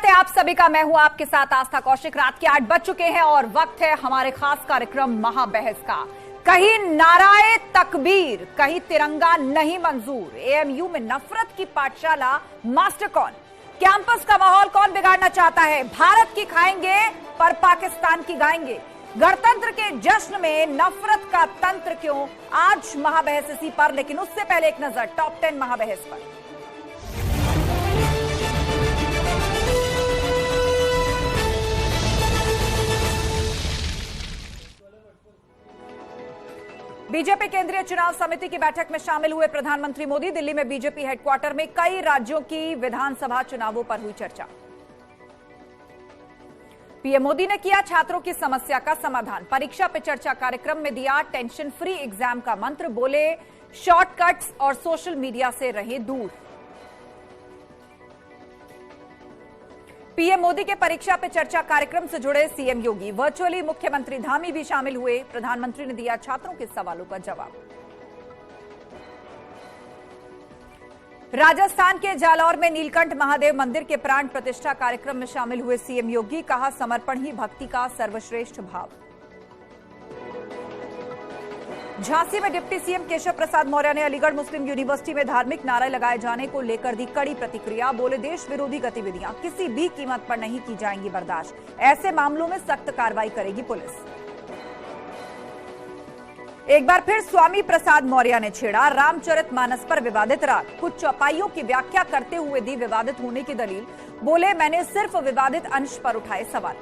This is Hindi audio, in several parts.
स्वागत है आप सभी का। मैं हूं आपके साथ आस्था कौशिक। रात के 8 बज चुके हैं और वक्त है हमारे खास कार्यक्रम महाबहस का। कहीं नाराए तकबीर, कहीं तिरंगा नहीं मंजूर। एएमयू में नफरत की पाठशाला मास्टर कौन? कैंपस का माहौल कौन बिगाड़ना चाहता है? भारत की खाएंगे पर पाकिस्तान की गाएंगे। गणतंत्र के जश्न में नफरत का तंत्र क्यों? आज महाबहस इसी पर, लेकिन उससे पहले एक नजर टॉप 10 महाबहस पर। बीजेपी केंद्रीय चुनाव समिति की बैठक में शामिल हुए प्रधानमंत्री मोदी। दिल्ली में बीजेपी हेडक्वार्टर में कई राज्यों की विधानसभा चुनावों पर हुई चर्चा। पीएम मोदी ने किया छात्रों की समस्या का समाधान। परीक्षा पे चर्चा कार्यक्रम में दिया टेंशन फ्री एग्जाम का मंत्र। बोले शॉर्टकट्स और सोशल मीडिया से रहें दूर। पीएम मोदी के परीक्षा पे चर्चा कार्यक्रम से जुड़े सीएम योगी। वर्चुअली मुख्यमंत्री धामी भी शामिल हुए। प्रधानमंत्री ने दिया छात्रों के सवालों का जवाब। राजस्थान के जालौर में नीलकंठ महादेव मंदिर के प्राण प्रतिष्ठा कार्यक्रम में शामिल हुए सीएम योगी। कहा समर्पण ही भक्ति का सर्वश्रेष्ठ भाव। झांसी में डिप्टी सीएम केशव प्रसाद मौर्य ने अलीगढ़ मुस्लिम यूनिवर्सिटी में धार्मिक नारे लगाए जाने को लेकर दी कड़ी प्रतिक्रिया। बोले देश विरोधी गतिविधियां किसी भी कीमत पर नहीं की जाएंगी बर्दाश्त। ऐसे मामलों में सख्त कार्रवाई करेगी पुलिस। एक बार फिर स्वामी प्रसाद मौर्य ने छेड़ा रामचरितमानस पर विवादित राग। कुछ चौपाइयों की व्याख्या करते हुए दी विवादित होने की दलील। बोले मैंने सिर्फ विवादित अंश पर उठाए सवाल।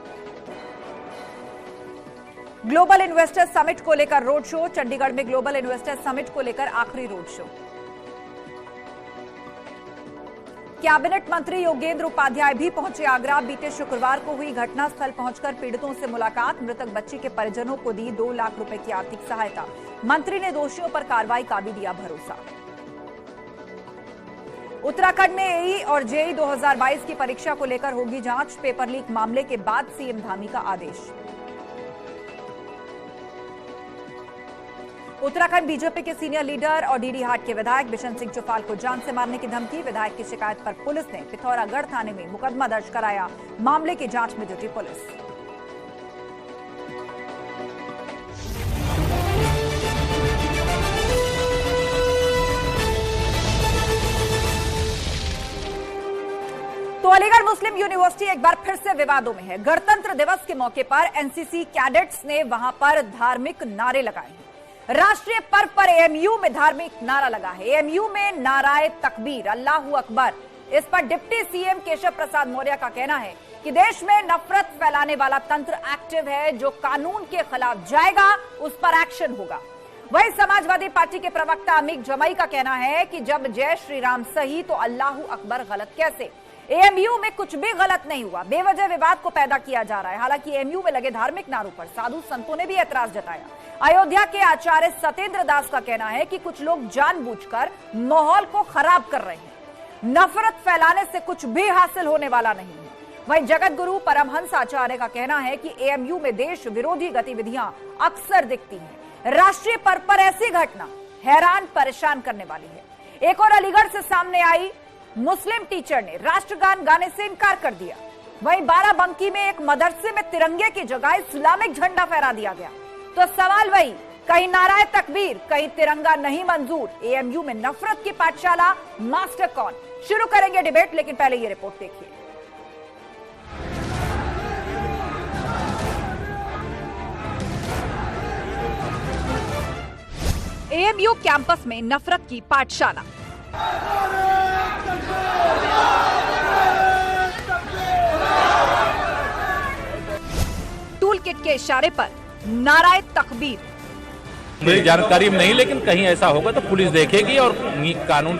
ग्लोबल इन्वेस्टर समिट को लेकर रोड शो। चंडीगढ़ में ग्लोबल इन्वेस्टर समिट को लेकर आखिरी रोड शो। कैबिनेट मंत्री योगेंद्र उपाध्याय भी पहुंचे आगरा। बीते शुक्रवार को हुई घटनास्थल पहुंचकर पीड़ितों से मुलाकात। मृतक बच्ची के परिजनों को दी 2 लाख रुपए की आर्थिक सहायता। मंत्री ने दोषियों पर कार्रवाई का भी दिया भरोसा। उत्तराखंड में एई और जेई 2022 की परीक्षा को लेकर होगी जांच। पेपर लीक मामले के बाद सीएम धामी का आदेश। उत्तराखंड बीजेपी के सीनियर लीडर और डीडी हाट के विधायक बिशन सिंह चौफाल को जान से मारने की धमकी। विधायक की शिकायत पर पुलिस ने पिथौरागढ़ थाने में मुकदमा दर्ज कराया। मामले की जांच में जुटी पुलिस। तो अलीगढ़ मुस्लिम यूनिवर्सिटी एक बार फिर से विवादों में है। गणतंत्र दिवस के मौके पर एनसीसी कैडेट्स ने वहां पर धार्मिक नारे लगाए हैं। राष्ट्रीय पर्व पर एएमयू में धार्मिक नारा लगा है। एएमयू में नाराए तकबीर, अल्लाहू अकबर। इस पर डिप्टी सीएम केशव प्रसाद मौर्य का कहना है कि देश में नफरत फैलाने वाला तंत्र एक्टिव है। जो कानून के खिलाफ जाएगा उस पर एक्शन होगा। वहीं समाजवादी पार्टी के प्रवक्ता अमीक जमाई का कहना है कि जब जय श्री राम सही तो अल्लाहू अकबर गलत कैसे? एएमयू में कुछ भी गलत नहीं हुआ। बेवजह विवाद को पैदा किया जा रहा है। हालांकि एएमयू में लगे धार्मिक नारों पर साधु संतों ने भी ऐतराज जताया। अयोध्या के आचार्य सत्येंद्र दास का कहना है कि कुछ लोग जानबूझकर माहौल को खराब कर रहे हैं। नफरत फैलाने से कुछ भी हासिल होने वाला नहीं है। वहीं जगत गुरु परमहंस आचार्य का कहना है कि एएमयू में देश विरोधी गतिविधियां अक्सर दिखती हैं। राष्ट्रीय पर्व पर ऐसी घटना हैरान परेशान करने वाली है। एक और अलीगढ़ से सामने आई मुस्लिम टीचर ने राष्ट्रगान गाने से इनकार कर दिया। वहीं बाराबंकी में एक मदरसे में तिरंगे की जगह इस्लामिक झंडा फहरा दिया गया। तो सवाल वही, कहीं नाराए तकबीर, कहीं तिरंगा नहीं मंजूर। एएमयू में नफरत की पाठशाला मास्टर कौन? शुरू करेंगे डिबेट, लेकिन पहले ये रिपोर्ट देखिए। एएमयू कैंपस में नफरत की पाठशाला। टूल किट के इशारे पर नाराए तकबीर। मेरी जानकारी में नहीं, लेकिन कहीं ऐसा होगा तो पुलिस देखेगी और कानून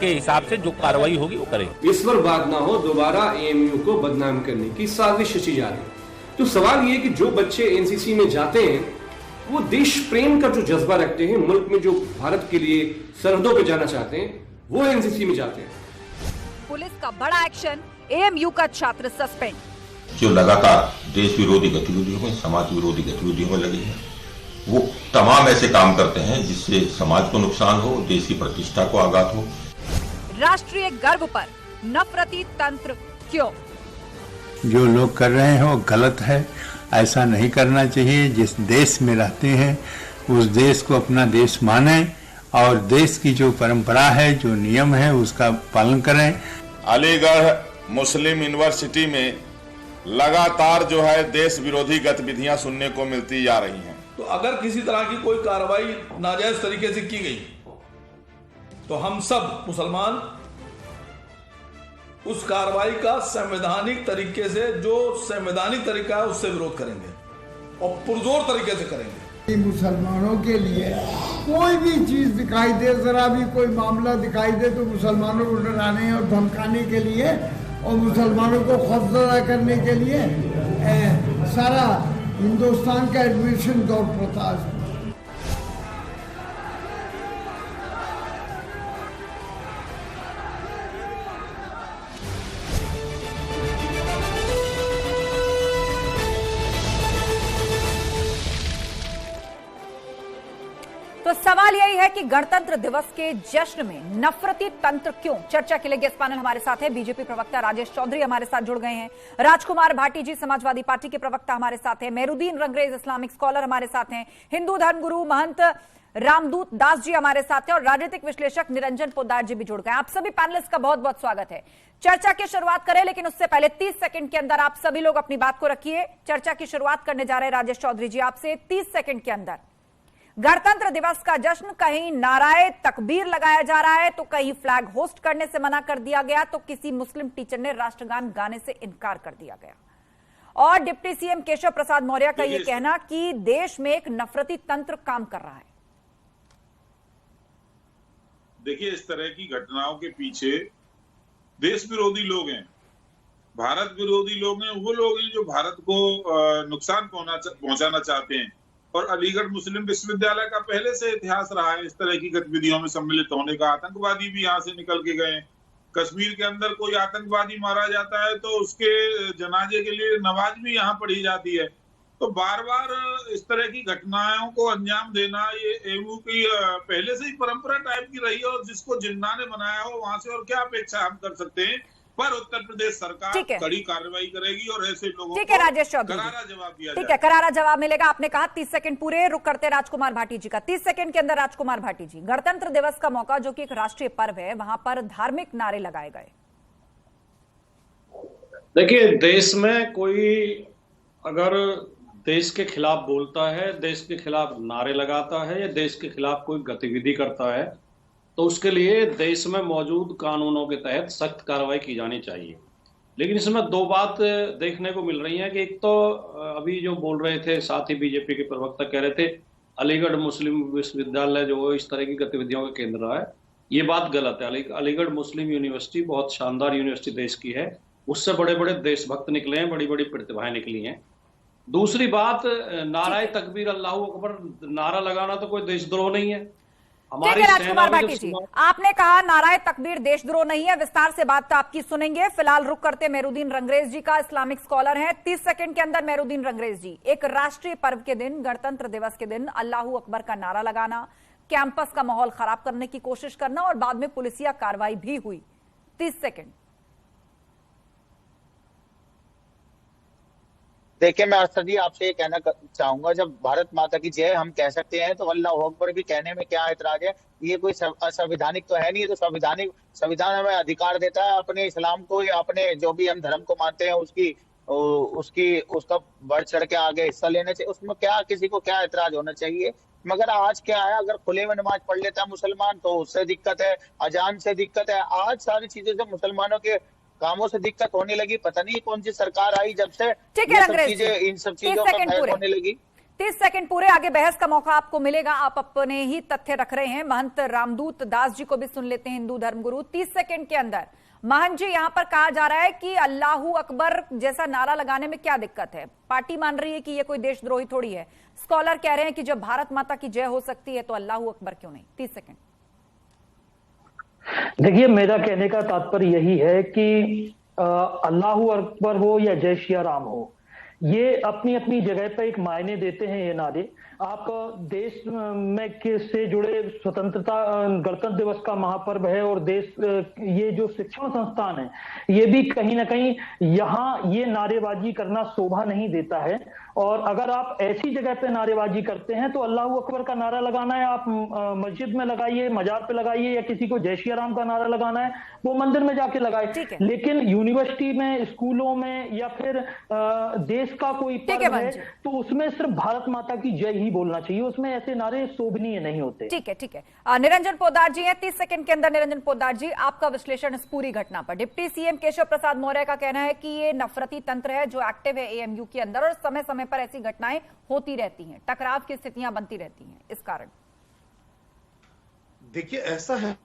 के हिसाब से जो कार्रवाई होगी वो करेगी। इस पर बात ना हो, दोबारा एएमयू को बदनाम करने की साजिश रची जा रही है। तो सवाल ये कि जो बच्चे एनसीसी में जाते हैं वो देश प्रेम का जो जज्बा रखते हैं, मुल्क में जो भारत के लिए सरहदों पे जाना चाहते हैं, वो एनसीसी में जाते हैं। पुलिस का बड़ा एक्शन, एएमयू का छात्र सस्पेंड। जो लगातार देश विरोधी गतिविधियों में, समाज विरोधी गतिविधियों में लगे हैं, वो तमाम ऐसे काम करते हैं जिससे समाज को नुकसान हो, देश की प्रतिष्ठा को आघात हो। राष्ट्रीय गर्व पर नफरती तंत्र क्यों? जो लोग कर रहे हैं वो गलत है, ऐसा नहीं करना चाहिए। जिस देश में रहते हैं उस देश को अपना देश माने और देश की जो परंपरा है, जो नियम है, उसका पालन करें। अलीगढ़ मुस्लिम यूनिवर्सिटी में लगातार जो है देश विरोधी गतिविधियां सुनने को मिलती जा रही हैं। तो अगर किसी तरह की कोई कार्रवाई नाजायज तरीके से की गई तो हम सब मुसलमान उस कार्रवाई का संवैधानिक तरीके से, जो संवैधानिक तरीका है, उससे विरोध करेंगे और पुरजोर तरीके से करेंगे। मुसलमानों के लिए कोई भी चीज दिखाई दे, जरा भी कोई मामला दिखाई दे तो मुसलमानों को डराने और धमकाने के लिए और मुसलमानों को खौफजदा करने के लिए सारा हिंदुस्तान का एडमिनिस्ट्रेशन दौड़ पड़ता है। तो सवाल यही है कि गणतंत्र दिवस के जश्न में नफरती तंत्र क्यों? चर्चा के लिए गेस्ट पैनल हमारे साथ है। बीजेपी प्रवक्ता राजेश चौधरी हमारे साथ जुड़ गए हैं, राजकुमार भाटी जी समाजवादी पार्टी के प्रवक्ता हमारे साथ हैं, मेहरुद्दीन रंगरेज इस्लामिक स्कॉलर हमारे साथ हैं, हिंदू धर्मगुरु महंत रामदूत दास जी हमारे साथ हैं और राजनीतिक विश्लेषक निरंजन पोद्दार जी भी जुड़ गए। आप सभी पैनलिस्ट का बहुत बहुत स्वागत है। चर्चा की शुरुआत करें, लेकिन उससे पहले 30 सेकंड के अंदर आप सभी लोग अपनी बात को रखिए। चर्चा की शुरुआत करने जा रहे हैं राजेश चौधरी जी आपसे। 30 सेकंड के अंदर गणतंत्र दिवस का जश्न, कहीं नाराए तकबीर लगाया जा रहा है तो कहीं फ्लैग होस्ट करने से मना कर दिया गया, तो किसी मुस्लिम टीचर ने राष्ट्रगान गाने से इनकार कर दिया गया। और डिप्टी सीएम केशव प्रसाद मौर्य का यह कहना कि देश में एक नफरती तंत्र काम कर रहा है। देखिए, इस तरह की घटनाओं के पीछे देश विरोधी लोग हैं, भारत विरोधी लोग हैं, वो लोग हैं जो भारत को नुकसान पहुंचाना चाहते हैं। और अलीगढ़ मुस्लिम विश्वविद्यालय का पहले से इतिहास रहा है इस तरह की गतिविधियों में सम्मिलित होने का। आतंकवादी भी यहाँ से निकल के गए। कश्मीर के अंदर कोई आतंकवादी मारा जाता है तो उसके जनाजे के लिए नमाज भी यहाँ पढ़ी जाती है। तो बार बार इस तरह की घटनाओं को अंजाम देना ये एमयू की पहले से ही परंपरा टाइप की रही है, और जिसको जिन्ना ने बनाया हो वहां से और क्या अपेक्षा हम कर सकते हैं। पर उत्तर प्रदेश सरकार कड़ी कार्रवाई करेगी और ऐसे लोगों को राजेश चौधरी करारा जवाब दिया ठीक है, करारा जवाब मिलेगा। आपने कहा 30 सेकंड पूरे, रुक करते राजकुमार भाटी जी का। 30 सेकंड के अंदर राजकुमार भाटी जी, गणतंत्र दिवस का मौका जो कि एक राष्ट्रीय पर्व है, वहां पर धार्मिक नारे लगाए गए। देखिए, देश में कोई अगर देश के खिलाफ बोलता है, देश के खिलाफ नारे लगाता है या देश के खिलाफ कोई गतिविधि करता है तो उसके लिए देश में मौजूद कानूनों के तहत सख्त कार्रवाई की जानी चाहिए। लेकिन इसमें दो बात देखने को मिल रही है कि एक तो अभी जो बोल रहे थे, साथ ही बीजेपी के प्रवक्ता कह रहे थे अलीगढ़ मुस्लिम विश्वविद्यालय जो इस तरह की गतिविधियों का केंद्र रहा है, ये बात गलत है। अलीगढ़ मुस्लिम यूनिवर्सिटी बहुत शानदार यूनिवर्सिटी देश की है, उससे बड़े बड़े देशभक्त निकले हैं, बड़ी बड़ी प्रतिभाएं निकली हैं। दूसरी बात, नाराए तकबीर अल्लाहू अकबर नारा लगाना तो कोई देशद्रोह नहीं है। ठीक है राजकुमार भाटी जी, आपने कहा नाराए तकबीर देशद्रोह नहीं है, विस्तार से बात आपकी सुनेंगे। फिलहाल रुक करते मेहरुद्दीन रंगरेज जी का, इस्लामिक स्कॉलर हैं। 30 सेकंड के अंदर मेहरुद्दीन रंगरेज जी, एक राष्ट्रीय पर्व के दिन, गणतंत्र दिवस के दिन अल्लाहू अकबर का नारा लगाना, कैंपस का माहौल खराब करने की कोशिश करना और बाद में पुलिसिया कार्रवाई भी हुई। 30 सेकंड। देखिए, मैं अर्षद जी आपसे ये कहना चाहूंगा, जब भारत माता की जय हम कह सकते हैं तो अल्लाह अकबर भी कहने में क्या ऐतराज है। ये कोई असंवैधानिक तो है नहीं, तो संविधान हमें अधिकार देता है अपने इस्लाम को या अपने जो भी हम धर्म को मानते हैं उसका बढ़ चढ़ के आगे हिस्सा लेने से उसमें क्या किसी को क्या ऐतराज होना चाहिए। मगर आज क्या है, अगर खुले में नमाज पढ़ लेता है मुसलमान तो उससे दिक्कत है, अजान से दिक्कत है। आज सारी चीजें से मुसलमानों के कामों से दिक्कत होने लगी। पता नहीं कौन सी सरकार आई जब से इन सब चीजों पर बहस होने लगी। 30 सेकंड पूरे, आगे बहस का मौका आपको मिलेगा। आप अपने ही तथ्य रख रहे हैं। महंत रामदूत दास जी को भी सुन लेते हैं, हिंदू धर्मगुरु। 30 सेकंड के अंदर महंत जी, यहाँ पर कहा जा रहा है कि अल्लाहू अकबर जैसा नारा लगाने में क्या दिक्कत है। पार्टी मान रही है कि ये कोई देशद्रोही थोड़ी है। स्कॉलर कह रहे हैं कि जब भारत माता की जय हो सकती है तो अल्लाहू अकबर क्यों नहीं। 30 सेकंड। देखिए, मेरा कहने का तात्पर्य यही है कि अल्लाहू अकबर हो या जय श्री राम हो, ये अपनी अपनी जगह पे एक मायने देते हैं ये नारे। आप देश में से जुड़े स्वतंत्रता गणतंत्र दिवस का महापर्व है और देश ये जो शिक्षण संस्थान है ये भी कहीं ना कहीं यहाँ ये नारेबाजी करना शोभा नहीं देता है। और अगर आप ऐसी जगह पे नारेबाजी करते हैं तो अल्लाह अकबर का नारा लगाना है आप मस्जिद में लगाइए, मजार पे लगाइए, या किसी को जय श्री राम का नारा लगाना है वो मंदिर में जाके लगाए। लेकिन यूनिवर्सिटी में, स्कूलों में या फिर देश का कोई पर्व है तो उसमें सिर्फ भारत माता की जय ही बोलना चाहिए, उसमें ऐसे नारे शोभनीय नहीं होते। ठीक है, ठीक है। निरंजन पोद्दार जी हैं, 30 सेकंड के अंदर। निरंजन पोद्दार जी, आपका विश्लेषण इस पूरी घटना पर। डिप्टी सीएम केशव प्रसाद मौर्य का कहना है कि ये नफरती तंत्र है जो एक्टिव है एएमयू के अंदर और समय समय पर ऐसी घटनाएं होती रहती हैं, टकराव की स्थितियां बनती रहती हैं इस कारण। देखिए ऐसा है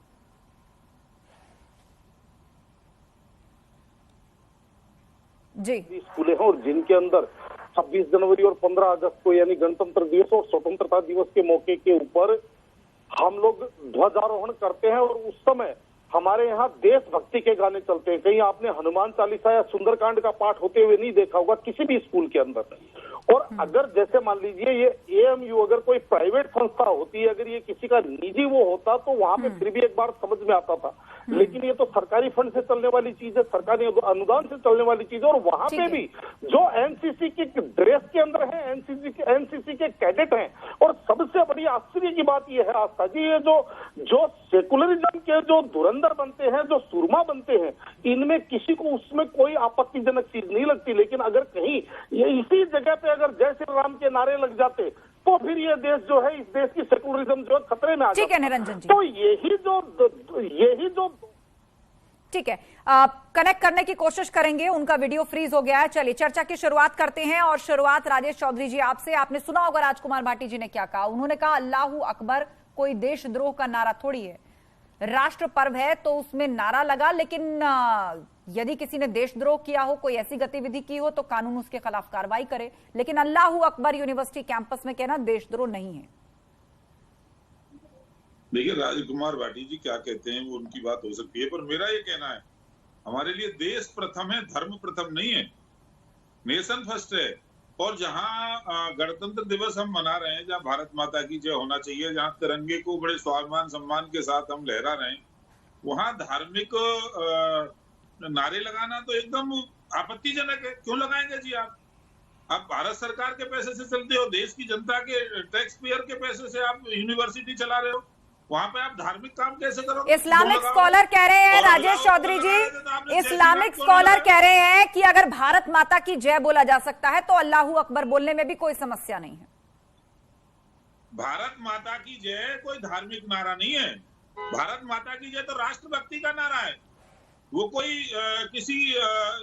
जी, स्कूलें हैं और जिनके अंदर 26 जनवरी और 15 अगस्त को यानी गणतंत्र दिवस और स्वतंत्रता दिवस के मौके के ऊपर हम लोग ध्वजारोहण करते हैं और उस समय हमारे यहाँ देशभक्ति के गाने चलते हैं। कहीं आपने हनुमान चालीसा या सुंदरकांड का पाठ होते हुए नहीं देखा होगा किसी भी स्कूल के अंदर। और अगर जैसे मान लीजिए ये एएमयू अगर कोई प्राइवेट संस्था होती है, अगर ये किसी का निजी वो होता तो वहां पे फिर भी एक बार समझ में आता था, लेकिन ये तो सरकारी फंड से चलने वाली चीज है, सरकारी अनुदान से चलने वाली चीज है। और वहां पे भी जो एनसीसी की ड्रेस के अंदर है, एनसीसी के कैडेट हैं। और सबसे बड़ी आश्चर्य की बात यह है आस्था जी, ये जो सेकुलरिज्म के जो धुरंधर बनते हैं, जो सुरमा बनते हैं, इनमें किसी को उसमें कोई आपत्तिजनक चीज नहीं लगती। लेकिन अगर कहीं ये इसी जगह पे अगर जय श्री राम के नारे लग जाते तो फिर ये देश जो है, इस देश की सेकुलरिज्म जो है खतरे में आ जाती है। ठीक है निरंजन जी, तो यही जो ठीक है, कनेक्ट करने की कोशिश करेंगे। उनका वीडियो फ्रीज हो गया है। चलिए चर्चा की शुरुआत करते हैं और शुरुआत राजेश चौधरी जी आपसे। आपने सुना होगा राजकुमार भाटी जी ने क्या कहा। उन्होंने कहा अल्लाहू अकबर कोई देशद्रोह का नारा थोड़ी है, राष्ट्र पर्व है तो उसमें नारा लगा, लेकिन यदि किसी ने देशद्रोह किया हो, कोई ऐसी गतिविधि की हो तो कानून उसके खिलाफ कार्रवाई करे। लेकिन अल्लाहू अकबर यूनिवर्सिटी कैंपस में कहना देशद्रोह नहीं है। देखिए राजकुमार भाटी जी क्या कहते हैं वो उनकी बात हो सकती है, पर मेरा ये कहना है हमारे लिए देश प्रथम है, धर्म प्रथम नहीं है, नेशन फर्स्ट है। और जहां गणतंत्र दिवस हम मना रहे हैं, जहां भारत माता की जय होना चाहिए, जहां तिरंगे को बड़े स्वाभिमान सम्मान के साथ हम लहरा रहे हैं, वहां धार्मिक नारे लगाना तो एकदम आपत्तिजनक है। क्यों लगाएंगे जी आप भारत सरकार के पैसे से चलते हो, देश की जनता के टैक्स पेयर के पैसे से आप यूनिवर्सिटी चला रहे हो, वहां पे आप धार्मिक काम कैसे करोगे? इस्लामिक स्कॉलर कह रहे हैं राजेश चौधरी जी, इस्लामिक स्कॉलर कह रहे हैं कि अगर भारत माता की जय बोला जा सकता है तो अल्लाहू अकबर बोलने में भी कोई समस्या नहीं है। भारत माता की जय कोई धार्मिक नारा नहीं है। भारत माता की जय तो राष्ट्रभक्ति का नारा है। वो कोई किसी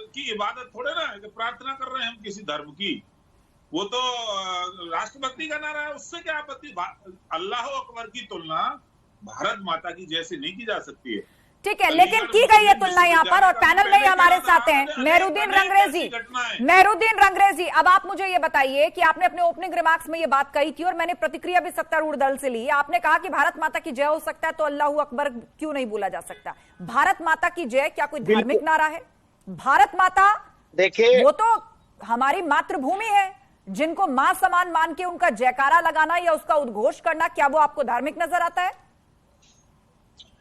की इबादत थोड़े ना है कि प्रार्थना कर रहे हैं हम किसी धर्म की, वो तो राष्ट्रभक्ति का नारा है। उससे क्या आपत्ति? अल्लाह अकबर की तुलना भारत माता की जय से नहीं की जा सकती है। ठीक है, लेकिन की गई है तुलना यहाँ पर और पैनल में ही हमारे साथ हैं मेहरुद्दीन रंगरेजी। मेहरुद्दीन रंगरेजी, अब आप मुझे ये बताइए कि आपने अपने ओपनिंग रिमार्क्स में ये बात कही थी और मैंने प्रतिक्रिया भी सत्तारूढ़ दल से ली। आपने कहा कि भारत माता की जय हो सकता है तो अल्लाहू अकबर क्यों नहीं बोला जा सकता। भारत माता की जय क्या कोई धार्मिक नारा है? भारत माता देखिए वो तो हमारी मातृभूमि है, जिनको मां समान मान के उनका जयकारा लगाना या उसका उद्घोष करना, क्या वो आपको धार्मिक नजर आता है?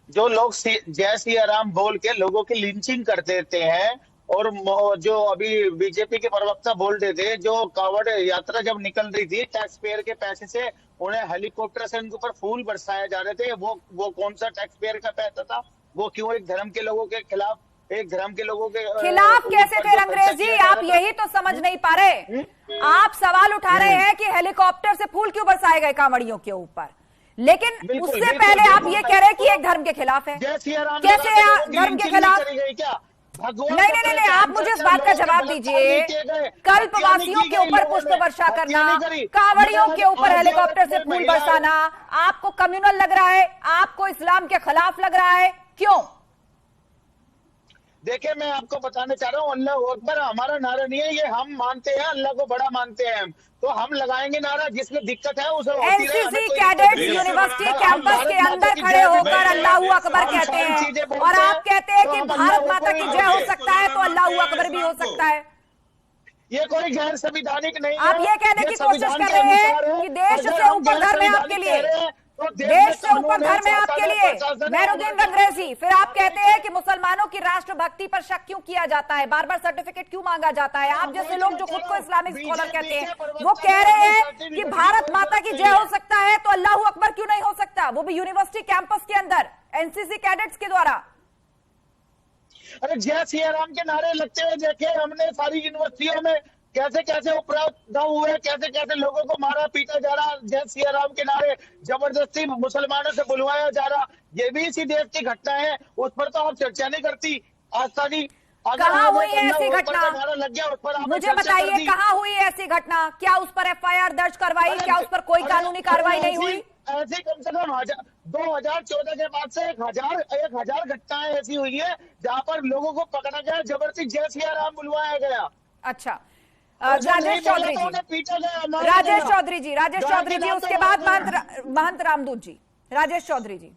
जो लोग जय सिया राम बोल के लोगों की लिंचिंग कर देते हैं, और जो अभी बीजेपी के प्रवक्ता बोल रहे थे, जो कांवड़ यात्रा जब निकल रही थी टैक्स पेयर के पैसे से उन्हें हेलीकॉप्टर से उनके ऊपर फूल बरसाए जा रहे थे, वो कौन सा टैक्स पेयर का पैसा था? वो क्यों एक धर्म के लोगों के खिलाफ, एक धर्म के लोगों के खिलाफ कैसे थे रंगरेजी? आप यही तो समझ नहीं पा रहे। आप सवाल उठा रहे हैं कि हेलीकॉप्टर से फूल क्यों बरसाए गए कांवड़ियों के ऊपर, लेकिन उससे पहले आप ये कह रहे हैं कि एक धर्म के खिलाफ है। कैसे धर्म के खिलाफ? नहीं, आप मुझे इस बात का जवाब दीजिए। कल्पवासियों के ऊपर पुष्प वर्षा करना, कांवड़ियों के ऊपर हेलीकॉप्टर से फूल बरसाना आपको कम्युनल लग रहा है? आपको इस्लाम के खिलाफ लग रहा है? क्यों? देखिए मैं आपको बताने चाह रहा हूँ, अल्लाह अकबर हमारा नारा नहीं है, ये हम मानते हैं, अल्लाह को बड़ा मानते हैं, तो हम लगाएंगे नारा। जिसमें दिक्कत है उसे एनसीसी कैडेट्स यूनिवर्सिटी कैंपस के अंदर खड़े होकर अल्लाहू अकबर कहते हैं और आप कहते हैं कि भारत माता की जय हो सकता है तो अल्लाहू अकबर भी हो सकता है। ये कोई गैर संवैधानिक नहीं है। आप ये कहने की कोशिश कर रहे हैं कि देश से ऊपर धर्म है आपके लिए, देश से ऊपर धर्म है आपके लिए। मेहरुद्दीन रंगरेजी, फिर आप कहते हैं कि मुसलमानों की राष्ट्रभक्ति पर शक क्यों किया जाता है, बार बार सर्टिफिकेट क्यों मांगा जाता है? आप जैसे लोग जो खुद को इस्लामिक स्कॉलर कहते हैं वो कह रहे हैं कि भारत माता की जय हो सकता है तो अल्लाहू अकबर क्यों नहीं हो सकता, वो भी यूनिवर्सिटी कैंपस के अंदर एनसीसी कैडेट्स के द्वारा। अरे जय सिया राम के नारे लगते हुए देखे हमने सारी यूनिवर्सिटियों में, कैसे कैसे उपद्रव हुए, कैसे कैसे लोगों को मारा पीटा जा रहा, जय सिया राम के नारे जबरदस्ती मुसलमानों से बुलवाया जा रहा। ये भी इसी देश की घटना है, उस पर तो आप चर्चा नहीं करती। आस्था जी कहाँ हुई है ऐसी घटना? लग गया उस पर मुझे बताइए कहाँ हुई है ऐसी घटना? क्या उस पर एफआईआर दर्ज करवाई? क्या उस पर कोई कानूनी कार्रवाई नहीं हुई? ऐसी कम से कम 2014 के बाद से 1000 घटनाएं ऐसी हुई है जहाँ पर लोगों को पकड़ा गया, जबरदस्ती जय सिया राम बुलवाया गया। अच्छा, राजेश चौधरी जी, राजेश चौधरी जी, उसके बाद महंत रामदूत जी। राजेश चौधरी जी,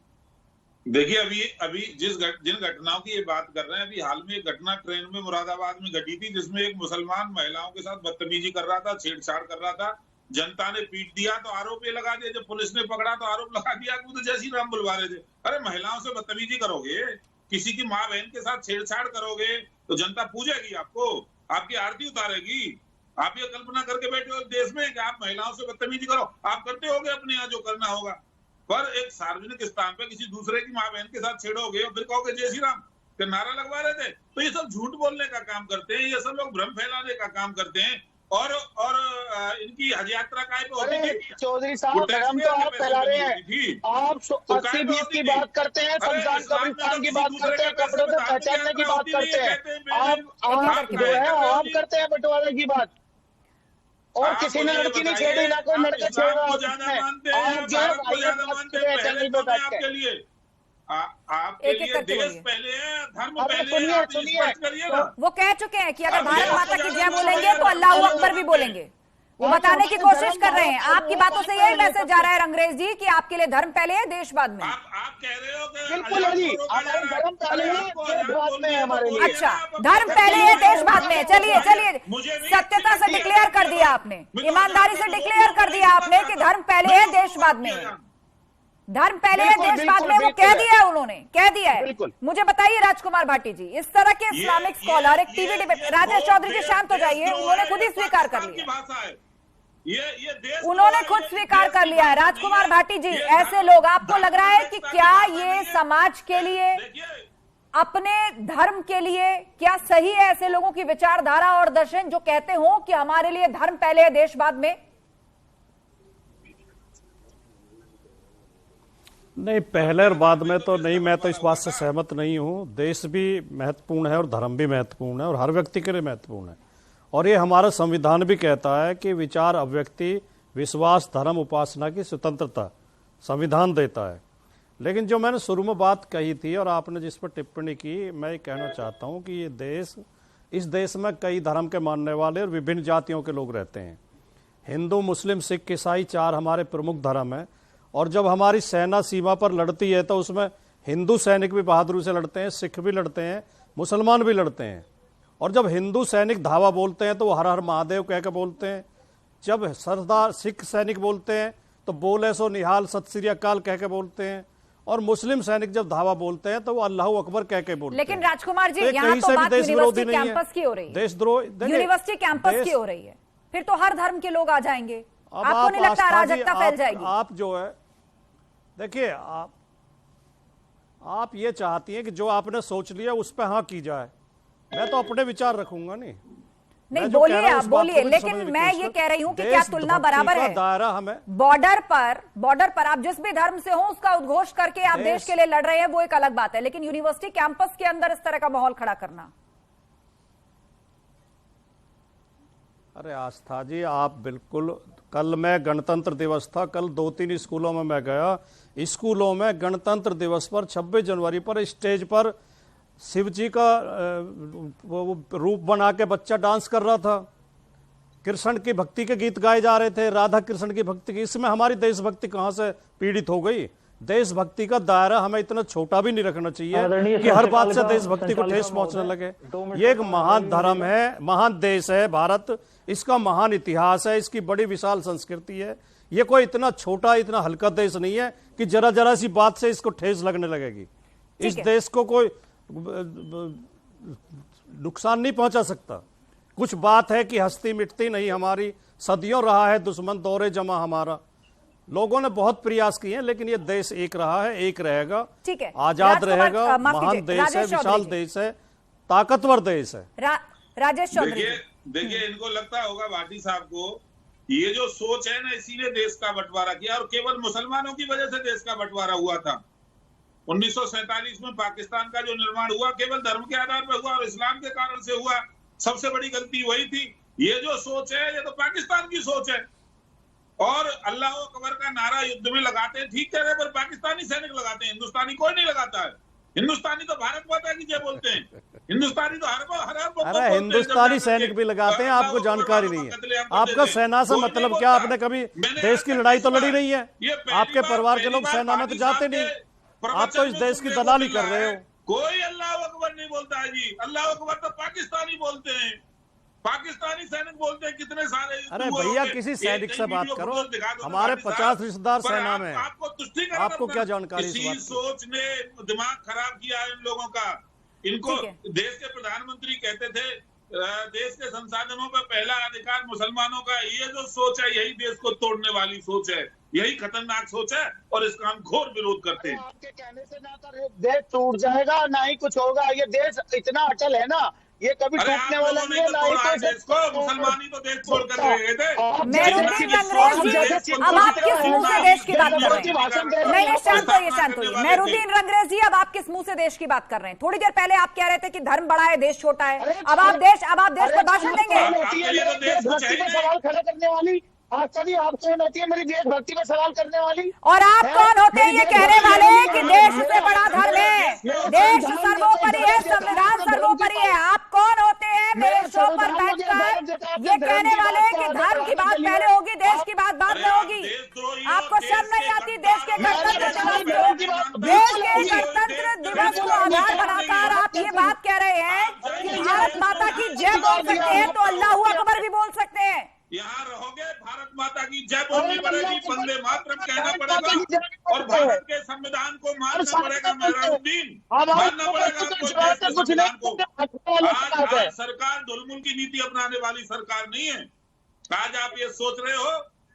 देखिए अभी जिन घटनाओं की ये बात कर रहे हैं, अभी हाल में एक घटना ट्रेन में मुरादाबाद में घटी थी जिसमें एक मुसलमान महिलाओं के साथ बदतमीजी कर रहा था, छेड़छाड़ कर रहा था, जनता ने पीट दिया तो आरोप ये लगा दिया, जब पुलिस ने पकड़ा तो आरोप लगा दिया कि वो तो जय श्री राम बुलवा रहे थे। अरे महिलाओं से बदतमीजी करोगे, किसी की माँ बहन के साथ छेड़छाड़ करोगे तो जनता पूजेगी आपको, आपकी आरती उतारेगी। आप ये कल्पना करके बैठे हो देश में कि आप महिलाओं से बदतमीजी करो, आप करते होगे अपने यहाँ जो करना होगा, पर एक सार्वजनिक स्थान पे किसी दूसरे की माँ बहन के साथ छेड़ोगे और फिर कहोगे जय श्री राम के नारा लगवा रहे थे। तो ये सब झूठ बोलने का काम करते हैं, ये सब लोग भ्रम फैलाने का काम करते हैं। और इनकी हज यात्रा काय पे होती थी? चौधरी साहब भ्रम तो आप फैला रहे हैं। आप 80-20 की बात करते हैं, शमशान कब्रिस्तान की बात करते हैं, कपड़ों से पहचानने की बात करते हैं। आप जो है आप करते हैं बंटवारे की बात, और किसी ने लड़की नहीं छेड़ी, ना कोई लड़का छेड़ रहा है। आप जो है चैनल पे बैठ के आपके लिए देश पहले है, धर्म पहले है। सुनिए, वो कह चुके हैं कि अगर भारत माता की जय बोलेंगे तो अल्लाहू अकबर भी बोलेंगे। वो बताने की कोशिश कर रहे हैं। आपकी बातों से यही मैसेज जा रहा है रंगरेज जी कि आपके लिए धर्म पहले है, देश बाद में। आप कह रहे हो कि बिल्कुल है जी, धर्म पहले है, देश बाद में है हमारे लिए। अच्छा, धर्म पहले है, देश बाद में। चलिए सत्यता से डिक्लेयर कर दिया आपने, ईमानदारी से डिक्लेयर कर दिया आपने कि धर्म पहले है, देश बाद में। धर्म पहले है, देश बाद में, वो कह दिया है, उन्होंने कह दिया है। मुझे बताइए राजकुमार भाटी जी, इस तरह के इस्लामिक स्कॉलर एक टीवी डिबेट, राजेश चौधरी जी शांत हो जाइए, उन्होंने खुद ही स्वीकार कर लिया, उन्होंने खुद स्वीकार कर लिया है। राजकुमार भाटी जी, ऐसे लोग, आपको लग रहा है कि क्या ये समाज के लिए, अपने धर्म के लिए क्या सही है ऐसे लोगों की विचारधारा और दर्शन जो कहते हो कि हमारे लिए धर्म पहले है, देश बाद में? नहीं, पहले और बाद में तो नहीं, मैं तो इस बात से सहमत नहीं हूं। देश भी महत्वपूर्ण है और धर्म भी महत्वपूर्ण है और हर व्यक्ति के लिए महत्वपूर्ण है। और ये हमारा संविधान भी कहता है कि विचार, अभिव्यक्ति, विश्वास, धर्म, उपासना की स्वतंत्रता संविधान देता है। लेकिन जो मैंने शुरू में बात कही थी और आपने जिस पर टिप्पणी की, मैं ये कहना चाहता हूँ कि ये देश, इस देश में कई धर्म के मानने वाले और विभिन्न जातियों के लोग रहते हैं। हिंदू, मुस्लिम, सिख, ईसाई 4 हमारे प्रमुख धर्म हैं। और जब हमारी सेना सीमा पर लड़ती है तो उसमें हिंदू सैनिक भी बहादुरी से लड़ते हैं, सिख भी लड़ते हैं, मुसलमान भी लड़ते हैं। और जब हिंदू सैनिक धावा बोलते हैं तो वो हर हर महादेव कह के बोलते हैं। जब सरदार सिख सैनिक बोलते हैं तो बोले सो निहाल सत श्री अकाल कह के बोलते हैं। और मुस्लिम सैनिक जब धावा बोलते हैं तो वो अल्लाहू अकबर कह के बोलते हैं। लेकिन राजकुमार जी, यहाँ तो बात यूनिवर्सिटी कैंपस की हो रही है, देशद्रोह यूनिवर्सिटी कैंपस की हो रही है, फिर तो हर धर्म के लोग आ जाएंगे। आपको नहीं लगता अराजकता फैल जाएगी? आप जो है, देखिए, आप ये चाहती हैं कि जो आपने सोच लिया उस पर हाँ की जाए। मैं तो अपने विचार रखूंगा। नहीं बोलिए, आप बोलिए, लेकिन मैं ये कह रही हूं कि क्या तुलना बराबर है? दायरा हमें बॉर्डर पर आप जिस भी धर्म से हो उसका उद्घोष करके आप देश के लिए लड़ रहे हैं, वो एक अलग बात है। लेकिन यूनिवर्सिटी कैंपस के अंदर इस तरह का माहौल खड़ा करना। अरे आस्था जी, आप बिल्कुल, कल मैं गणतंत्र दिवस था, कल 2-3 स्कूलों में मैं गया। स्कूलों में गणतंत्र दिवस पर 26 जनवरी पर स्टेज पर शिव जी का वो रूप बना के बच्चा डांस कर रहा था। कृष्ण की भक्ति के गीत गाए जा रहे थे, राधा कृष्ण की भक्ति की। इसमें हमारी देशभक्ति कहाँ से पीड़ित हो गई? देशभक्ति का दायरा हमें इतना छोटा भी नहीं रखना चाहिए आदरणीय कि हर बात से संचालिका देशभक्ति को ठेस पहुंचने महोदय, लगे। 2 मिनट ये एक का महान धर्म है, महान देश है भारत, इसका महान इतिहास है, इसकी बड़ी विशाल संस्कृति है। ये कोई इतना छोटा, इतना हल्का देश नहीं है कि जरा जरा सी बात से इसको ठेस लगने लगेगी। इस देश को कोई नुकसान नहीं पहुंचा सकता। कुछ बात है कि हस्ती मिटती नहीं हमारी, सदियों रहा है दुश्मन दौरे जमा हमारा। लोगों ने बहुत प्रयास किए हैं, लेकिन ये देश एक रहा है, एक रहेगा, ठीक है, आजाद रहेगा, महान देश है, विशाल देश है, ताकतवर देश है। राजेश चौधरी, देखिए इनको लगता होगा भाटी साहब को, ये जो सोच है ना, इसी ने देश का बंटवारा किया और केवल मुसलमानों की वजह से देश का बंटवारा हुआ था। 1947 में पाकिस्तान का जो निर्माण हुआ केवल धर्म के आधार पर हुआ और इस्लाम के कारण से हुआ। सबसे बड़ी गलती वही थी। ये जो सोच है ये तो पाकिस्तान की सोच है। और अल्लाह अकबर का नारा युद्ध में लगाते हैं, ठीक कह रहे, पर पाकिस्तानी सैनिक लगाते हैं, हिंदुस्तानी कोई नहीं लगाता है। हिंदुस्तानी तो भारत माता की जय बोलते हैं, हिंदुस्तानी तो अरे हिंदुस्तानी सैनिक भी लगाते हैं, आपको जानकारी नहीं है। आपका सेना से मतलब क्या? आपने कभी देश की लड़ाई तो लड़ी नहीं है, आपके परिवार के लोग सेना में तो जाते नहीं, आप तो इस देश की दलाली कर रहे हो। कोई अल्लाह अकबर नहीं बोलता है जी, अल्लाह अकबर तो पाकिस्तानी बोलते हैं, पाकिस्तानी सैनिक बोलते हैं। कितने सारे, अरे भैया किसी सैनिक से बात करो, हमारे 50 रिश्तेदार सेना में, आपको क्या जानकारी इस बात की? सोच ने दिमाग खराब किया है इन लोगों का। इनको देश के प्रधानमंत्री कहते थे देश के संसाधनों पर पहला अधिकार मुसलमानों का। ये जो सोच है यही देश को तोड़ने वाली सोच है, यही खतरनाक सोच है और इसका हम घोर विरोध करते हैं। आपके कहने से ना तो देश टूट जाएगा ना ही कुछ होगा। ये देश इतना अटल है ना, ये कभी टूटने वाला नहीं है। ना ही देश को मुसलमान ही तो देश छोड़ कर गए थे। मेहरुद्दीन रंगरेज जी, अब आप किस मुंह से देश की बात कर रहे हैं? नहीं, शांत होइए, शांत होइए। मेहरुद्दीन रंगरेज जी, अब आप किस मुंह से देश की बात कर रहे हैं? थोड़ी देर पहले आप कह रहे थे कि धर्म बड़ा है, देश छोटा है। अब आप देश पर भाषण देंगे? सवाल खड़ा करने वाली आप कौन होती है मेरी देशभक्ति में सवाल करने वाली? और आप कौन होते हैं ये कहने वाले कि देश से बड़ा धर्म है, देश सर्वोपरि है, संविधान सर्वोपरि है? आप कौन होते हैं मेरे शो पर बैठकर ये कहने वाले कि धर्म की बात पहले होगी, देश की बात बाद में होगी? आपको शर्म नहीं आती? देश के गणतंत्र दिवस को आधार बनाकर आप ये बात कह रहे हैं कि भारत माता की जय बोल सकते हैं तो अल्लाहू अकबर भी बोल सकते हैं। यहाँ रहोगे, भारत माता की जय बोलनी पड़ेगी, वंदे मातरम कहना पड़ेगा और भारत के संविधान को मानना पड़ेगा। मेहरुद्दीन, मानना पड़ेगा आपको संविधान को। आज सरकार ढुलमुल की नीति अपनाने वाली सरकार नहीं है। आज आप ये सोच रहे हो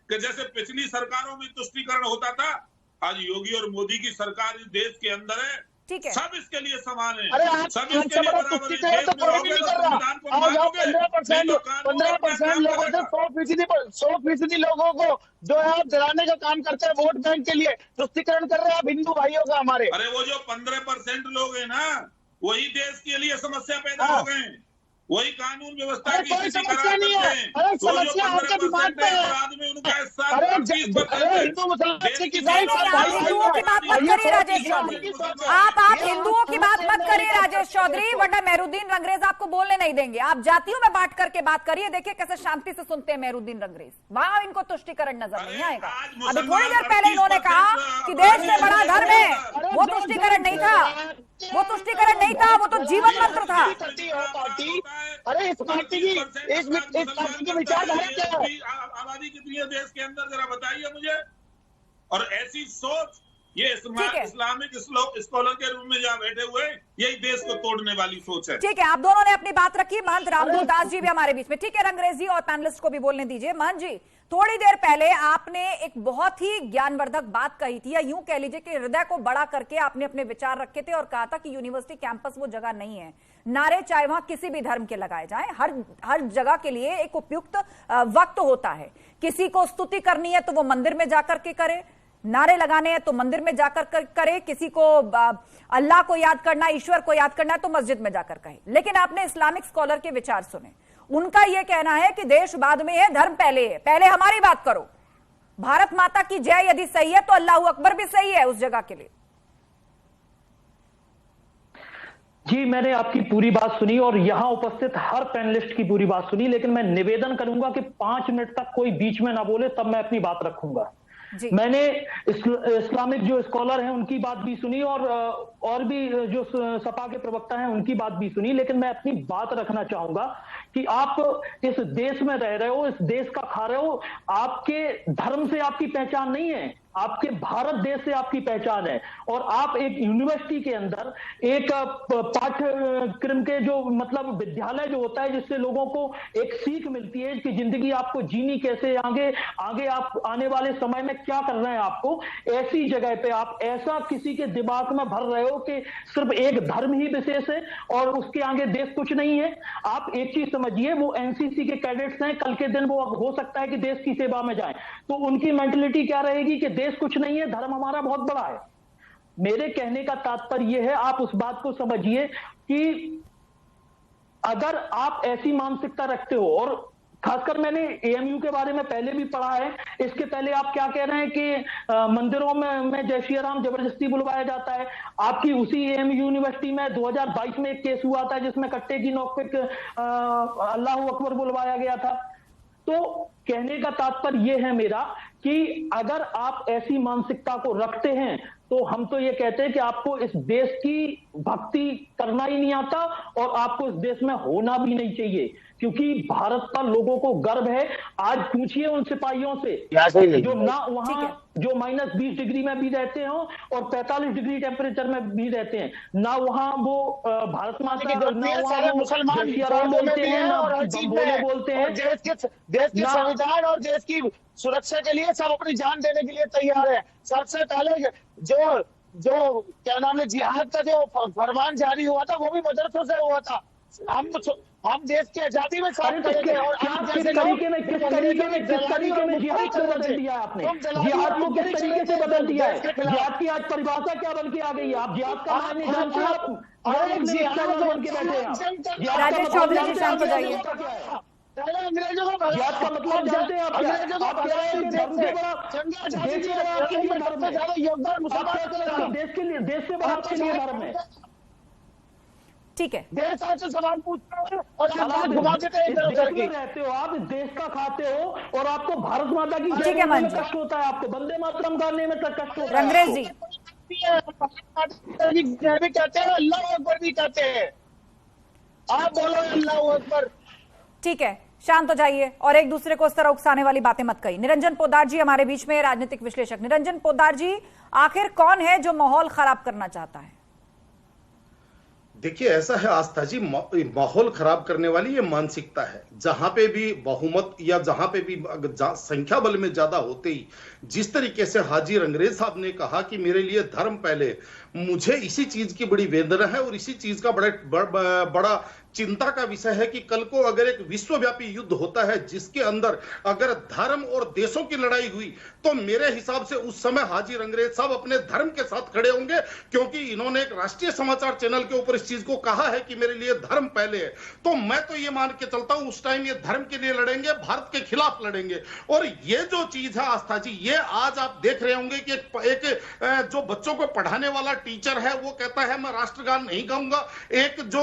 कि जैसे पिछली सरकारों में तुष्टीकरण होता था, आज योगी और मोदी की सरकार इस देश के अंदर है, ठीक है, सब इसके लिए समान है, अरे सब इसके लिए बराबर है। देश में रहोगे तो संविधान को मानोगे, 15% लोगों से 100% लोगों को जो है आप डराने का काम करते हैं वोट बैंक के लिए, तुष्टीकरण कर रहे हैं आप हिंदू भाइयों का हमारे। अरे वो जो 15% लोग हैं ना, वही देश के लिए समस्या पैदा हो गए, वही कानून व्यवस्था की कोई समस्या नहीं है। अरे समस्या आपके दिमाग पे है। अरे हिंदू मुसलमान की हिंदुओं की बात मत करिए राजेश चौधरी, आप हिंदुओं की बात मत करिए राजेश चौधरी, वरना मेहरुद्दीन रंगरेज आपको बोलने नहीं देंगे। आप जातियों में बांट करके बात करिए, देखिए कैसे शांति से सुनते हैं मेहरुद्दीन रंगरेज, वहां इनको तुष्टीकरण नजर नहीं आएगा। अभी थोड़ी देर पहले इन्होंने कहा कि देश से बड़ा धर्म है, वो तुष्टीकरण नहीं था, वो तुष्टीकरण नहीं था, वो तो जीवन मंत्र था। अरे इस पार्टी की विचारधारा क्या है? आबादी कितनी है देश के अंदर, जरा बताइए मुझे। और ऐसी सोच ये इस्लामिक स्कॉलर के रूप में जहाँ बैठे हुए, यही देश को तोड़ने वाली सोच है। ठीक है, आप दोनों ने अपनी बात रखी। महंत रामदूत दास जी भी हमारे बीच में, ठीक है, रंगरेज जी और पैनलिस्ट को भी बोलने दीजिए। महंत जी, थोड़ी देर पहले आपने एक बहुत ही ज्ञानवर्धक बात कही थी, या यूं कह लीजिए कि हृदय को बड़ा करके आपने अपने विचार रखे थे और कहा था कि यूनिवर्सिटी कैंपस वो जगह नहीं है। नारे चाहे वहां किसी भी धर्म के लगाए जाएं, हर जगह के लिए एक उपयुक्त वक्त होता है। किसी को स्तुति करनी है तो वो मंदिर में जाकर के करे, नारे लगाने हैं तो मंदिर में जाकर करे, किसी को अल्लाह को याद करना, ईश्वर को याद करना है तो मस्जिद में जाकर कहे। लेकिन आपने इस्लामिक स्कॉलर के विचार सुने, उनका यह कहना है कि देश बाद में है, धर्म पहले है, पहले हमारी बात करो। भारत माता की जय यदि सही है तो अल्लाहू अकबर भी सही है उस जगह के लिए। जी, मैंने आपकी पूरी बात सुनी और यहां उपस्थित हर पैनलिस्ट की पूरी बात सुनी, लेकिन मैं निवेदन करूंगा कि 5 मिनट तक कोई बीच में ना बोले, तब मैं अपनी बात रखूंगा। मैंने इस्लामिक जो स्कॉलर हैं उनकी बात भी सुनी और भी जो सपा के प्रवक्ता हैं उनकी बात भी सुनी, लेकिन मैं अपनी बात रखना चाहूंगा कि आप इस देश में रह रहे हो, इस देश का खा रहे हो, आपके धर्म से आपकी पहचान नहीं है, आपके भारत देश से आपकी पहचान है। और आप एक यूनिवर्सिटी के अंदर एक पाठ्यक्रम के जो मतलब विद्यालय जो होता है जिससे लोगों को एक सीख मिलती है कि जिंदगी आपको जीनी कैसे, आगे आप आने वाले समय में क्या करना है आपको, ऐसी जगह पे आप ऐसा किसी के दिमाग में भर रहे हो कि सिर्फ एक धर्म ही विशेष है और उसके आगे देश कुछ नहीं है। आप एक चीज समझिए, वो एनसीसी के कैडेट्स हैं, कल के दिन वो हो सकता है कि देश की सेवा में जाएं, तो उनकी मेंटलिटी क्या रहेगी कि देश कुछ नहीं है, धर्म हमारा बहुत बड़ा है। मेरे कहने का तात्पर्य यह है, आप उस बात को समझिए कि अगर आप ऐसी मानसिकता रखते हो, और खासकर मैंने एएमयू के बारे में पहले भी पढ़ा है, इसके पहले आप क्या कह रहे हैं कि मंदिरों में जय श्री राम जबरदस्ती बुलवाया जाता है। आपकी उसी एएमयू यूनिवर्सिटी में 2022 में एक केस हुआ था जिसमें कट्टे की नोक पे अल्लाह अकबर बुलवाया गया था। तो कहने का तात्पर्य यह है मेरा कि अगर आप ऐसी मानसिकता को रखते हैं तो हम तो ये कहते हैं कि आपको इस देश की भक्ति करना ही नहीं आता और आपको इस देश में होना भी नहीं चाहिए, क्योंकि भारत पर लोगों को गर्व है। आज पूछिए उन सिपाहियों से जो ना वहां जो -20 डिग्री में भी रहते हो और 45 डिग्री टेम्परेचर में भी रहते हैं, ना वहां वो भारत माता, ना वहां मुसलमान बोलते हैं, ना बम्बोले बोलते हैं। देश के संविधान और देश की सुरक्षा के लिए सब अपनी जान देने के लिए तैयार है। सबसे पहले जो क्या नाम है जिहाद का जो फरमान जारी हुआ था वो भी मदरसों से हुआ था। हम देश की आजादी में साथ करेंगे। और किस तरीके में जिहाद को बदल दिया आपने? जिहाद को किस तरीके से बदल दिया है? जिहाद की आज परिभाषा क्या बन के आ गई है? आप जिहाद का मायने जानते हैं? बन के बैठे हैं। राजेश चौधरी जी शांत हो जाइए। अंग्रेजों को जिहाद का मतलब जानते हैं आप? देश के लिए, देश से बड़ा आपके लिए धर्म है। ठीक है, देश से सवाल पूछते हैं और घुमा देते हैं इधर उधर की। रहते हो आप, देश का खाते हो और आपको भारत माता की ठीक है मंच, कष्ट होता है, आपको वंदे मातरम गाने में तक कष्ट होता है। रंगरेज जी भी कहते हैं, अल्लाह अकबर भी कहते हैं। आप बोलो अल्लाह अकबर। ठीक है, शांत हो जाइए और एक दूसरे को उस तरह उकसाने वाली बातें मत करिए। निरंजन पोद्दार जी हमारे बीच में, राजनीतिक विश्लेषक। निरंजन पोद्दार जी, आखिर कौन है जो माहौल खराब करना चाहता है? देखिए, ऐसा है आस्था जी, माहौल खराब करने वाली ये मानसिकता है। जहां पे भी बहुमत या जहां पे भी संख्या बल में ज्यादा होते ही जिस तरीके से हाजी रंगरेज साहब ने कहा कि मेरे लिए धर्म पहले, मुझे इसी चीज की बड़ी वेदना है और इसी चीज का बड़ा चिंता का विषय है कि कल को अगर एक विश्वव्यापी युद्ध होता है जिसके अंदर अगर धर्म और देशों की लड़ाई हुई तो मेरे हिसाब से उस समय हाजी रंगरेज साहब अपने धर्म के साथ खड़े होंगे, क्योंकि इन्होंने एक राष्ट्रीय समाचार चैनल के ऊपर इस चीज को कहा है कि मेरे लिए धर्म पहले है। तो मैं तो ये मान के चलता हूं उस टाइम ये धर्म के लिए लड़ेंगे, भारत के खिलाफ लड़ेंगे। और ये जो चीज है आस्था जी, ये आज आप देख रहे होंगे कि एक जो बच्चों को पढ़ाने वाला टीचर है वो कहता है मैं राष्ट्रगान नहीं गाऊंगा। एक जो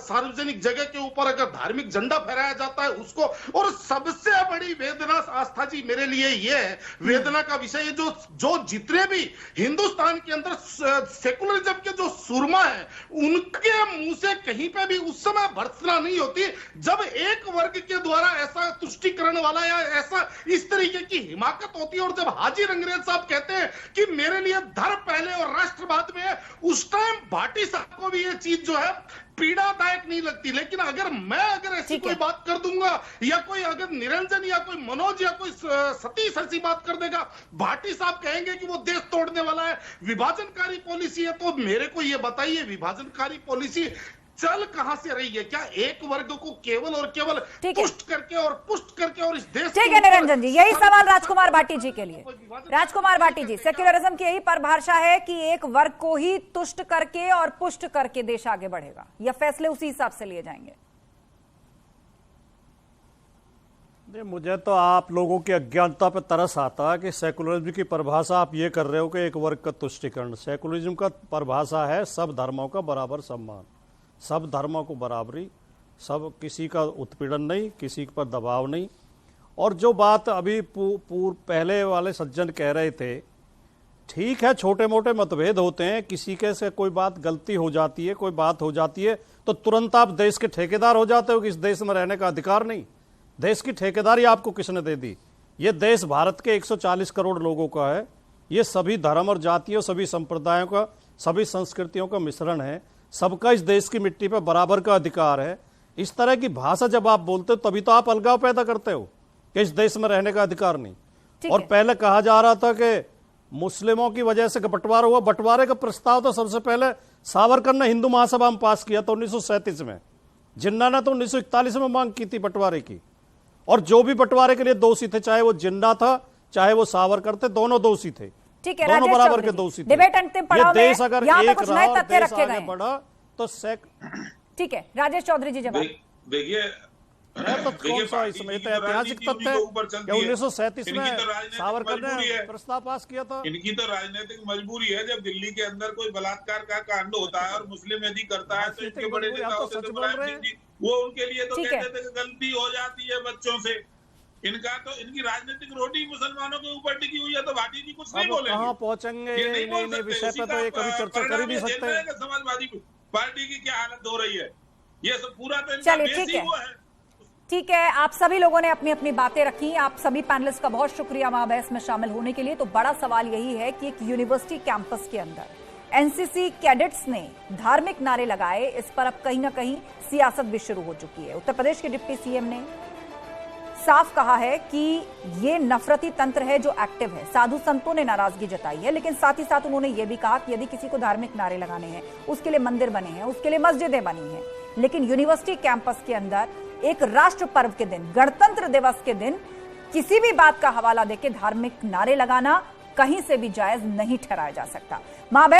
सार्वजनिक जगह के ऊपर अगर धार्मिक झंडा फहराया जाता है उसको। और सबसे बड़ी वेदना आस्था जी मेरे लिए ये है, वेदना का विषय जो जितने भी हिंदुस्तान के अंदर सेकुलरिज्म के जो सुरमा है उनके मुंह से कहीं पे भी उस समय भर्त्सना नहीं होती जब एक वर्ग के द्वारा ऐसा तुष्टिकरण वाला या ऐसा इस तरीके की हिमाकत होती है। और जब हाजी रंगरेज साहब कहते हैं कि मेरे लिए धर्म पहले और राष्ट्र बाद में है, उस टाइम भाटी साहब को भी ये चीज जो है पीड़ादायक नहीं लगती। लेकिन अगर ऐसी कोई बात कर दूंगा या कोई अगर निरंजन या कोई मनोज या कोई सतीश ऐसी बात कर देगा, भाटी साहब कहेंगे कि वो देश तोड़ने वाला है, विभाजनकारी पॉलिसी है। तो मेरे को ये बताइए, विभाजनकारी पॉलिसी चल कहां से रही है? क्या एक वर्ग को केवल और केवल पुष्ट करके और इस देश। ठीक है निरंजन जी, यही सवाल राजकुमार भाटी जी के लिए। राजकुमार भाटी जी, सेक्युलरिज्म की यही परिभाषा है कि एक वर्ग को ही तुष्ट करके और पुष्ट करके देश आगे बढ़ेगा, या फैसले उसी हिसाब से लिए जाएंगे? मुझे तो आप लोगों की अज्ञानता पे तरस आता है कि सेकुलरिज्म की परिभाषा आप ये कर रहे हो कि एक वर्ग का तुष्टिकरण। सेकुलरिज्म का परिभाषा है सब धर्मों का बराबर सम्मान, सब धर्मों को बराबरी, सब किसी का उत्पीड़न नहीं, किसी पर दबाव नहीं। और जो बात अभी पहले वाले सज्जन कह रहे थे, ठीक है, छोटे मोटे मतभेद होते हैं, किसी के से कोई बात गलती हो जाती है, कोई बात हो जाती है तो तुरंत आप देश के ठेकेदार हो जाते हो कि इस देश में रहने का अधिकार नहीं। देश की ठेकेदारी आपको किसने दे दी? ये देश भारत के 140 करोड़ लोगों का है, ये सभी धर्म और जातियों, सभी संप्रदायों का, सभी संस्कृतियों का मिश्रण है, सबका इस देश की मिट्टी पर बराबर का अधिकार है। इस तरह की भाषा जब आप बोलते हो तभी तो आप अलगाव पैदा करते हो कि इस देश में रहने का अधिकार नहीं। और पहले कहा जा रहा था कि मुस्लिमों की वजह से बंटवारा हुआ, बंटवारे का प्रस्ताव तो सबसे पहले सावरकर ने हिंदू महासभा में पास किया था 1937 में। जिन्ना ने तो 1941 में मांग की थी बंटवारे की, और जो भी बंटवारे के लिए दोषी थे, चाहे वो जिन्ना था चाहे वो सावरकर थे, दोनों दोषी थे, ठीक है, दोनों बराबर के दोषी थे। डिबेट अंतिम पड़ाव में देश अगर यहाँ पे एक कुछ रहा नए और तथ्य देश रखे आगे गए बढ़ा तो ठीक है, राजेश चौधरी जी जवाब। देखिए तो कौन सा इसमें तो ऐतिहासिक तथ्य है कि 1937 में सावरकर ने प्रस्ताव पास किया था। इनकी तो राजनीतिक मजबूरी है, जब दिल्ली के अंदर कोई बलात्कार का कांड होता है और मुस्लिम यदि करता है तो इनके बड़े नेता होते थे मुलायम सिंह जी, वो उनके लिए तो कहते थे कि गलती हो जाती है बच्चों से। इनका तो इनकी राजनीतिक रोटी मुसलमानों के ऊपर टिकी हुई है, तो भाटी जी कुछ नहीं बोलेंगे। कहाँ पहुंचेंगे ये विषय पे तो ये कभी चर्चा कर ही नहीं सकते। समाजवादी पार्टी की क्या हालत हो रही है, ये सब पूरा तो चलिए ठीक है, ठीक है, आप सभी लोगों ने अपनी अपनी बातें रखी। आप सभी पैनलिस्ट का बहुत शुक्रिया महाबहस में शामिल होने के लिए। तो बड़ा सवाल यही है कि एक यूनिवर्सिटी कैंपस के अंदर एनसीसी कैडेट्स ने धार्मिक नारे लगाए, इस पर अब कहीं ना कहीं सियासत भी शुरू हो चुकी है। उत्तर प्रदेश के डिप्टी सीएम ने साफ कहा है कि ये नफरती तंत्र है जो एक्टिव है। साधु संतों ने नाराजगी जताई है, लेकिन साथ ही साथ उन्होंने ये भी कहा कि यदि किसी को धार्मिक नारे लगाने हैं, उसके लिए मंदिर बने हैं, उसके लिए मस्जिदें बनी हैं, लेकिन यूनिवर्सिटी कैंपस के अंदर एक राष्ट्र पर्व के दिन, गणतंत्र दिवस के दिन किसी भी बात का हवाला देके धार्मिक नारे लगाना कहीं से भी जायज नहीं ठहराया जा सकता।